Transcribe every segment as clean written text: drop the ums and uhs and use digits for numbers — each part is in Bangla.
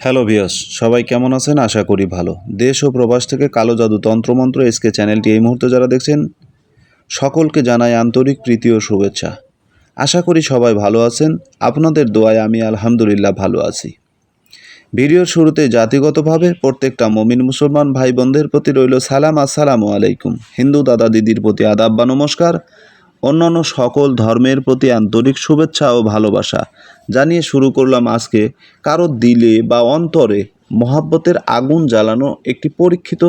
হ্যালো ভিউয়ার্স, সবাই কেমন আছেন? আশা করি ভালো। দেশ ও প্রবাস থেকে কালো জাদু তন্ত্রমন্ত্র এসকে চ্যানেলটি এই মুহূর্তে যারা দেখছেন সকলকে জানাই আন্তরিক প্রীতি ও শুভেচ্ছা। আশা করি সবাই ভালো আছেন। আপনাদের দোয়ায় আমি আলহামদুলিল্লাহ ভালো আছি। ভিডিওর শুরুতে জাতিগতভাবে প্রত্যেকটা মমিন মুসলমান ভাই বোনদের প্রতি রইল সালাম, আসসালামু আলাইকুম। হিন্দু দাদা দিদির প্রতি আদাব বা নমস্কার। অন্যান্য সকল ধর্মের প্রতি আন্তরিক শুভেচ্ছা ও ভালোবাসা জানিয়ে শুরু করলাম আজকে কারো দিলে বা অন্তরে মহাব্বতের আগুন জ্বালানো একটি পরীক্ষিত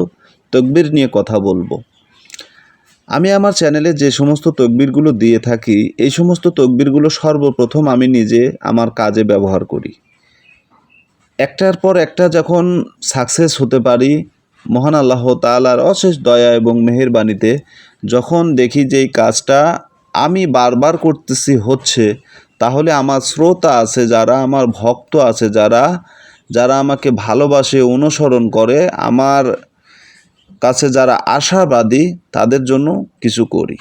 তকবির নিয়ে কথা বলবো। আমি আমার চ্যানেলে যে সমস্ত তকবিরগুলো দিয়ে থাকি, এই সমস্ত তকবিরগুলো সর্বপ্রথম আমি নিজে আমার কাজে ব্যবহার করি। একটার পর একটা যখন সাকসেস হতে পারি, মহান আল্লাহ তাআলার অশেষ দয়া এবং মেহেরবানিতে যখন দেখি যে এই কাজটা আমি বারবার করতেছি হচ্ছে, তাহলে আমার শ্রোতা আছে যারা, আমার ভক্ত আছে যারা যারা আমাকে ভালোবাসে, অনুসরণ করে, আমার কাছে যারা আশাবাদী, তাদের জন্য কিছু করি।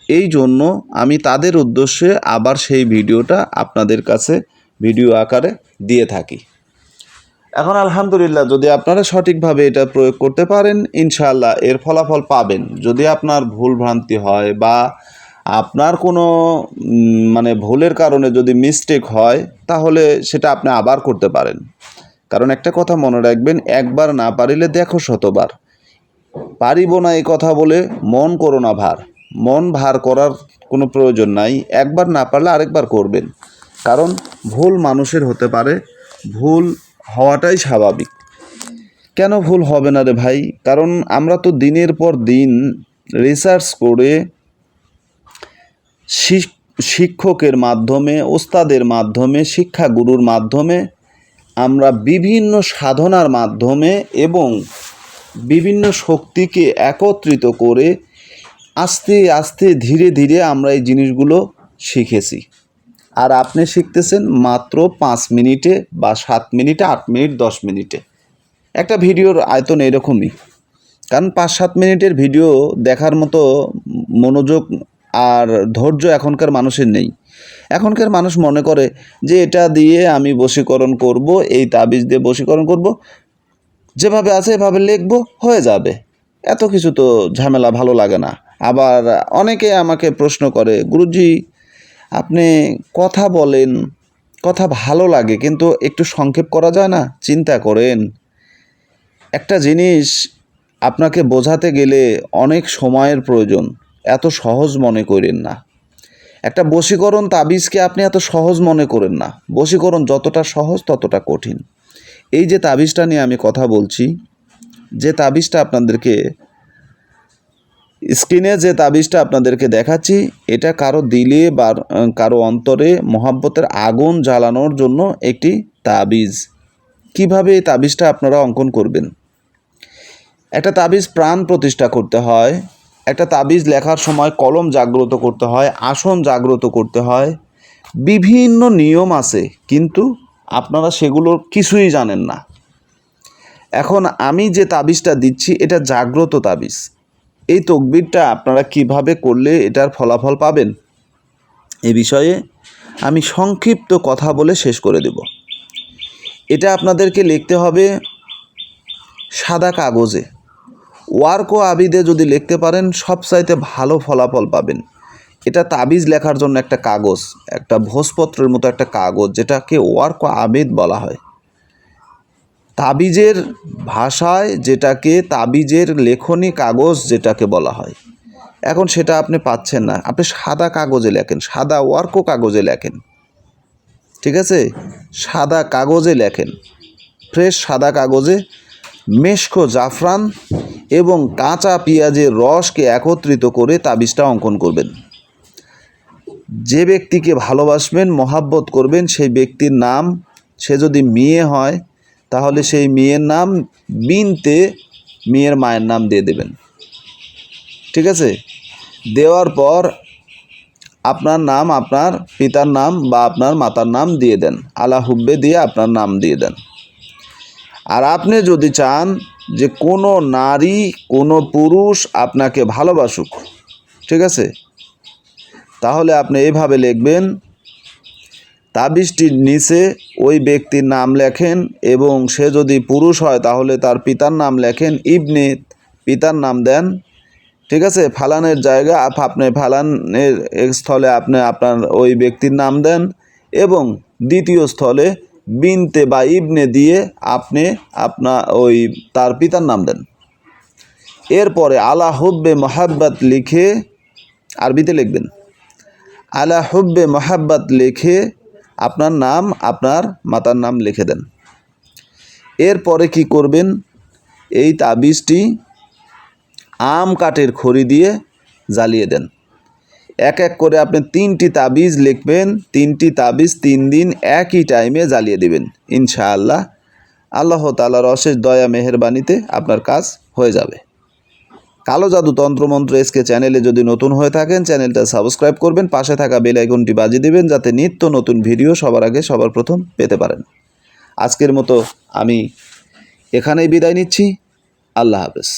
এই জন্য আমি তাদের উদ্দেশ্যে আবার সেই ভিডিওটা আপনাদের কাছে ভিডিও আকারে দিয়ে থাকি। এখন আলহামদুলিল্লাহ, যদি আপনারা সঠিকভাবে এটা প্রয়োগ করতে পারেন, ইনশাআল্লাহ এর ফলাফল পাবেন। যদি আপনার ভুল ভ্রান্তি হয় বা আপনার কোনো ভুলের কারণে যদি মিস্টেক হয়, তাহলে সেটা আপনি আবার করতে পারেন। কারণ একটা কথা মনে রাখবেন, একবার না পারিলে দেখো শতবার। পারিব না এই কথা বলে মন করো না ভার। মন ভার করার কোনো প্রয়োজন নাই। একবার না পারলে আরেকবার করবেন। কারণ ভুল মানুষের হতে পারে, ভুল হওয়াটাই স্বাভাবিক। কেন ভুল হবে না রে ভাই? কারণ আমরা তো দিনের পর দিন রিসার্চ করে শিক্ষকের মাধ্যমে, ওস্তাদের মাধ্যমে, শিক্ষাগুরুর মাধ্যমে, আমরা বিভিন্ন সাধনার মাধ্যমে এবং বিভিন্ন শক্তিকে একত্রিত করে আস্তে আস্তে ধীরে ধীরে আমরা এই জিনিসগুলো শিখেছি। আর আপনি শিখতেছেন মাত্র 5 মিনিটে বা 7 মিনিটে, 8 মিনিট, 10 মিনিটে। একটা ভিডিওর আয়তন এরকমই। কারণ 5-7 মিনিটের ভিডিও দেখার মতো মনোযোগ আর ধৈর্য এখনকার মানুষের নেই। এখনকার মানুষ মনে করে যে এটা দিয়ে আমি বশীকরণ করব, এই তাবিজ দিয়ে বশীকরণ করব, যেভাবে আছে এভাবে লিখব, হয়ে যাবে। এত কিছু তো ঝামেলা ভালো লাগে না। আবার অনেকে আমাকে প্রশ্ন করে, গুরুজি আপনি কথা বলেন, কথা ভালো লাগে, কিন্তু একটু সংক্ষেপ করা যায় না? চিন্তা করেন, একটা জিনিস আপনাকে বোঝাতে গেলে অনেক সময়ের প্রয়োজন। এত সহজ মনে করেন না। একটা বশীকরণ তাবিজকে আপনি এত সহজ মনে করেন না। বশীকরণ যতটা সহজ ততটা কঠিন। এই যে তাবিজটা নিয়ে আমি কথা বলছি, যে তাবিজটা আপনাদেরকে স্ক্রিনে যে তাবিজটা আপনাদেরকে দেখাচ্ছি, এটা কারো দিলে বা কারো অন্তরে মহাব্বতের আগুন জ্বালানোর জন্য একটি তাবিজ। কিভাবে এই তাবিজটা আপনারা অঙ্কন করবেন? একটা তাবিজ প্রাণ প্রতিষ্ঠা করতে হয়। একটা তাবিজ লেখার সময় কলম জাগ্রত করতে হয়, আসন জাগ্রত করতে হয়, বিভিন্ন নিয়ম আছে, কিন্তু আপনারা সেগুলোর কিছুই জানেন না। এখন আমি যে তাবিজটা দিচ্ছি, এটা জাগ্রত তাবিজ। এই তকবিরটা আপনারা কিভাবে করলে এটার ফলাফল পাবেন, এ বিষয়ে আমি সংক্ষিপ্ত কথা বলে শেষ করে দেব। এটা আপনাদেরকে লিখতে হবে সাদা কাগজে। ওয়ার্ক ও আবিদে যদি লিখতে পারেন, সবচাইতে ভালো ফলাফল পাবেন। এটা তাবিজ লেখার জন্য একটা কাগজ, একটা ভোজপত্রের মতো একটা কাগজ, যেটাকে ওয়ার্ক ও আবিদ বলা হয়। তাবিজের ভাষায় যেটাকে তাবিজের লেখনী কাগজ যেটাকে বলা হয়। এখন সেটা আপনি পাচ্ছেন না। আপনি সাদা কাগজে লেখেন, সাদা ওয়ার্কো কাগজে লেখেন, ঠিক আছে? সাদা কাগজে লেখেন, ফ্রেশ সাদা কাগজে মেশকো জাফরান এবং কাঁচা পেঁয়াজের রসকে একত্রিত করে তাবিজটা অঙ্কন করবেন। যে ব্যক্তিকে ভালোবাসবেন, মহাব্বত করবেন, সেই ব্যক্তির নাম, সে যদি মেয়ে হয় তাহলে সেই মেয়ের নাম বিনতে মেয়ের মায়ের নাম দিয়ে দেবেন, ঠিক আছে? দেওয়ার পর আপনার নাম, আপনার পিতার নাম বা আপনার মাতার নাম দিয়ে দেন, আলা হুব্বে দিয়ে আপনার নাম দিয়ে দেন। আর আপনি যদি চান যে কোনো নারী, কোনো পুরুষ আপনাকে ভালোবাসুক, ঠিক আছে, তাহলে আপনি এইভাবে লিখবেন, তাবিজটির নিচে ওই ব্যক্তির নাম লেখেন এবং সে যদি পুরুষ হয় তাহলে তার পিতার নাম লেখেন, ইবনে পিতার নাম দেন। ঠিক আছে, ফালানের জায়গা আপনি ফালানের স্থলে আপনি আপনার ওই ব্যক্তির নাম দেন এবং দ্বিতীয় স্থলে বিনতে বা ইবনে দিয়ে আপনি আপনার ওই তার পিতার নাম দেন। এরপরে আলা হুব্বে মোহাব্বত লিখে আরবিতে লিখবেন, আলা হুব্বে মোহাব্বত লিখে আপনার নাম আপনার মাতার নাম লিখে দেন। এরপরে কি করবেন, এই তাবিজটি আম কাঠের খড়ি দিয়ে জ্বালিয়ে দেন। এক এক করে আপনি 3টি তাবিজ লিখবেন, 3টি তাবিজ 3 দিন একই টাইমে জ্বালিয়ে দিবেন। ইনশাআল্লাহ আল্লাহ তাআলার অশেষ দয়া মেহেরবানিতে আপনার কাজ হয়ে যাবে। কালো জাদু তন্ত্রমন্ত্র এসকে চ্যানেলে যদি নতুন হয়ে থাকেন চ্যানেলটা সাবস্ক্রাইব করবেন, পাশে থাকা বেল আইকনটি বাজিয়ে দেবেন যাতে নিত্য নতুন ভিডিও সবার আগে সবার প্রথম পেতে পারেন। আজকের মতো আমি এখানেই বিদায় নিচ্ছি। আল্লাহ হাফেজ।